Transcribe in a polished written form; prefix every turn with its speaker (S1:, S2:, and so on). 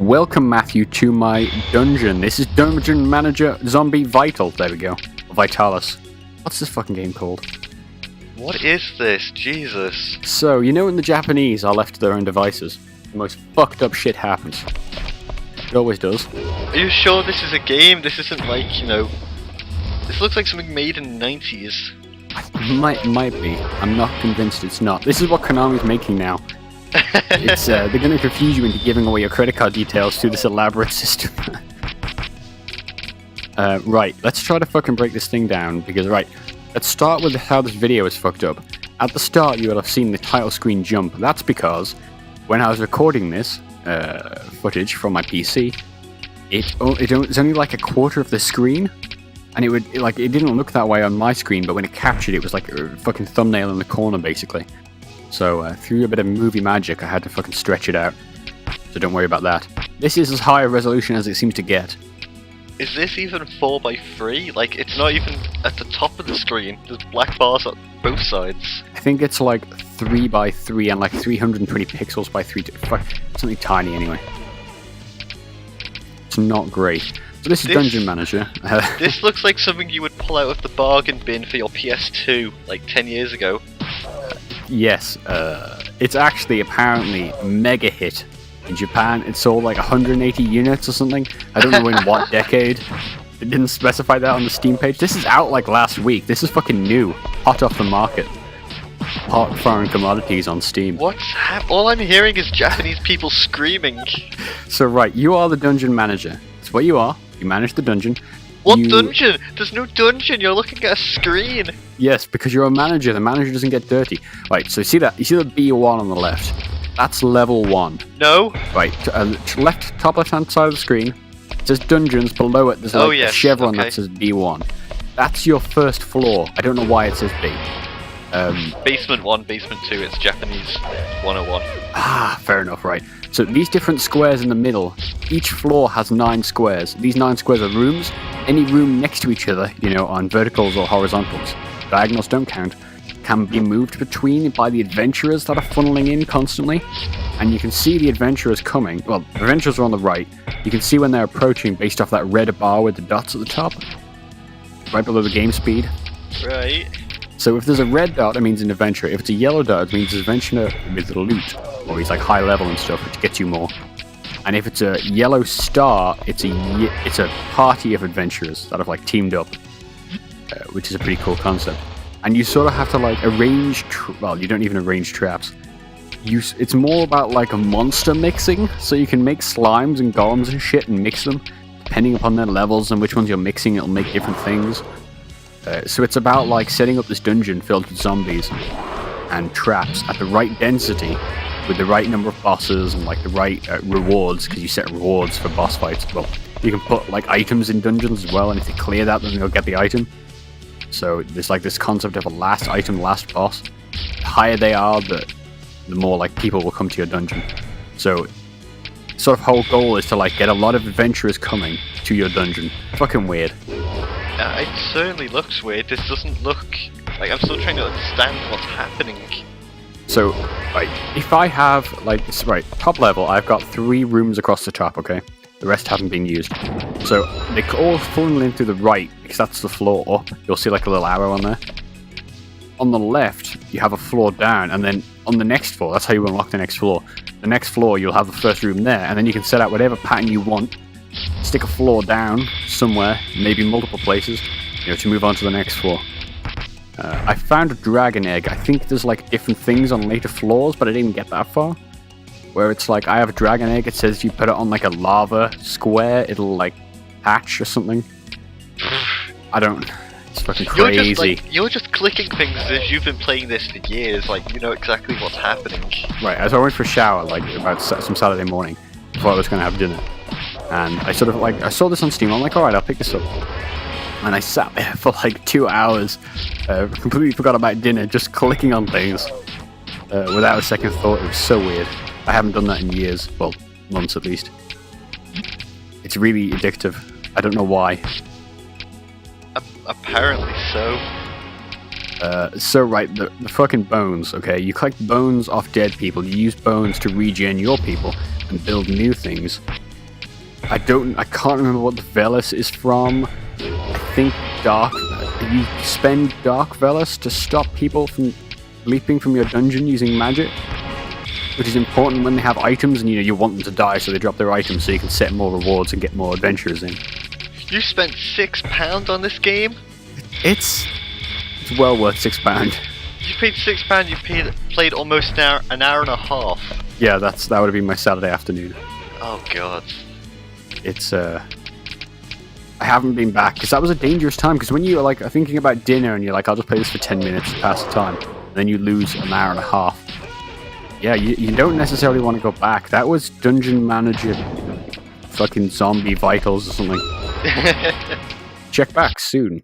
S1: Welcome, Matthew, to my dungeon. This is Dungeon Manager Zombie Vital. There we go. Vitalis. What's this fucking game called?
S2: What is this? Jesus.
S1: So, you know when the Japanese are left to their own devices, the most fucked up shit happens. It always does.
S2: Are you sure this is a game? This isn't like, this looks like something made in the 90s.
S1: Might be. I'm not convinced it's not. This is what Konami's making now. It's they're gonna confuse you into giving away your credit card details through this elaborate system. Right, let's try to fucking break this thing down, because let's start with how this video is fucked up. At the start you will have seen the title screen jump. That's because when I was recording this footage from my PC, it's only like a quarter of the screen, and it didn't look that way on my screen, but when it captured it was like a fucking thumbnail in the corner basically. So through a bit of movie magic I had to fucking stretch it out, so don't worry about that. This is as high a resolution as it seems to get.
S2: Is this even 4x3? Like, it's not even at the top of the screen. There's black bars on both sides.
S1: I think it's like 3x3 and like 320 pixels by 3, something tiny anyway. It's not great. So this is Dungeon Manager.
S2: This looks like something you would pull out of the bargain bin for your PS2 like 10 years ago.
S1: Yes, it's actually apparently megahit in Japan. It sold like 180 units or something. I don't know in what decade. It didn't specify that on the Steam page. This is out like last week. This is fucking new, hot off the market. Hot foreign commodities on Steam.
S2: All I'm hearing is Japanese people screaming.
S1: So right, you are the dungeon manager. That's what you are. You manage the dungeon.
S2: What dungeon? There's no dungeon. You're looking at a screen.
S1: Yes, because you're a manager. The manager doesn't get dirty. Right, so you see that? You see the B1 on the left? That's level 1.
S2: No.
S1: Right, top left-hand side of the screen. It says dungeons. Below it, there's a chevron that says B1. That's your first floor. I don't know why it says B.
S2: Basement 1, basement 2. It's Japanese 101.
S1: Ah, fair enough, right. So these different squares in the middle, each floor has 9 squares. These 9 squares are rooms. Any room next to each other, on verticals or horizontals, diagonals don't count, can be moved between by the adventurers that are funneling in constantly. And you can see the adventurers coming. Well, the adventurers are on the right. You can see when they're approaching based off that red bar with the dots at the top, right below the game speed.
S2: Right. So
S1: if there's a red dot, it means an adventurer. If it's a yellow dot, it means an adventurer with loot, or he's like high level and stuff, which gets you more. And if it's a yellow star, it's a party of adventurers that have like teamed up, which is a pretty cool concept. And you sort of have to like arrange. Well, you don't even arrange traps. It's more about like a monster mixing, so you can make slimes and golems and shit and mix them depending upon their levels and which ones you're mixing. It'll make different things. So it's about like setting up this dungeon filled with zombies and traps at the right density, with the right number of bosses and like the right rewards, because you set rewards for boss fights. Well, you can put like items in dungeons as well, and if they clear that, then they'll get the item. So there's like this concept of a last item, last boss. The higher they are, the more like people will come to your dungeon. So sort of whole goal is to like get a lot of adventurers coming to your dungeon. Fucking weird.
S2: It certainly looks weird. This doesn't look like, I'm still trying to understand what's happening.
S1: So, right, if I have, top level, I've got 3 rooms across the top, okay? The rest haven't been used. So, they all funnel in through the right, because that's the floor up. You'll see like a little arrow on there. On the left, you have a floor down, and then on the next floor, that's how you unlock the next floor. The next floor, you'll have the first room there, and then you can set out whatever pattern you want. Stick a floor down somewhere, maybe multiple places, to move on to the next floor. I found a dragon egg. I think there's like different things on later floors, but I didn't get that far. Where it's like, I have a dragon egg, it says you put it on like a lava square, it'll like hatch or something. It's fucking crazy.
S2: You're just clicking things as if you've been playing this for years, like you know exactly what's happening.
S1: Right, as I went for a shower, like about some Saturday morning, before I was going to have dinner. And I sort of I saw this on Steam, I'm like, alright, I'll pick this up. And I sat there for like 2 hours, completely forgot about dinner, just clicking on things without a second thought. It was so weird. I haven't done that in years, well, months at least. It's really addictive. I don't know why.
S2: Apparently so.
S1: The fucking bones, okay? You collect bones off dead people, you use bones to regen your people and build new things. I can't remember what the Velis is from. I think Dark. You spend Dark Velis to stop people from leaping from your dungeon using magic, which is important when they have items and you want them to die, so they drop their items so you can set more rewards and get more adventurers in.
S2: You spent £6 on this game?
S1: It's well worth £6.
S2: You paid £6, you played almost an hour and a half.
S1: Yeah, that would have been my Saturday afternoon.
S2: Oh god.
S1: It's I haven't been back because that was a dangerous time. Because when you are thinking about dinner and you're like, I'll just play this for 10 minutes to pass the time, and then you lose an hour and a half. Yeah, you don't necessarily want to go back. That was Dungeon Manager, fucking Zombie Vitals or something. Check back soon.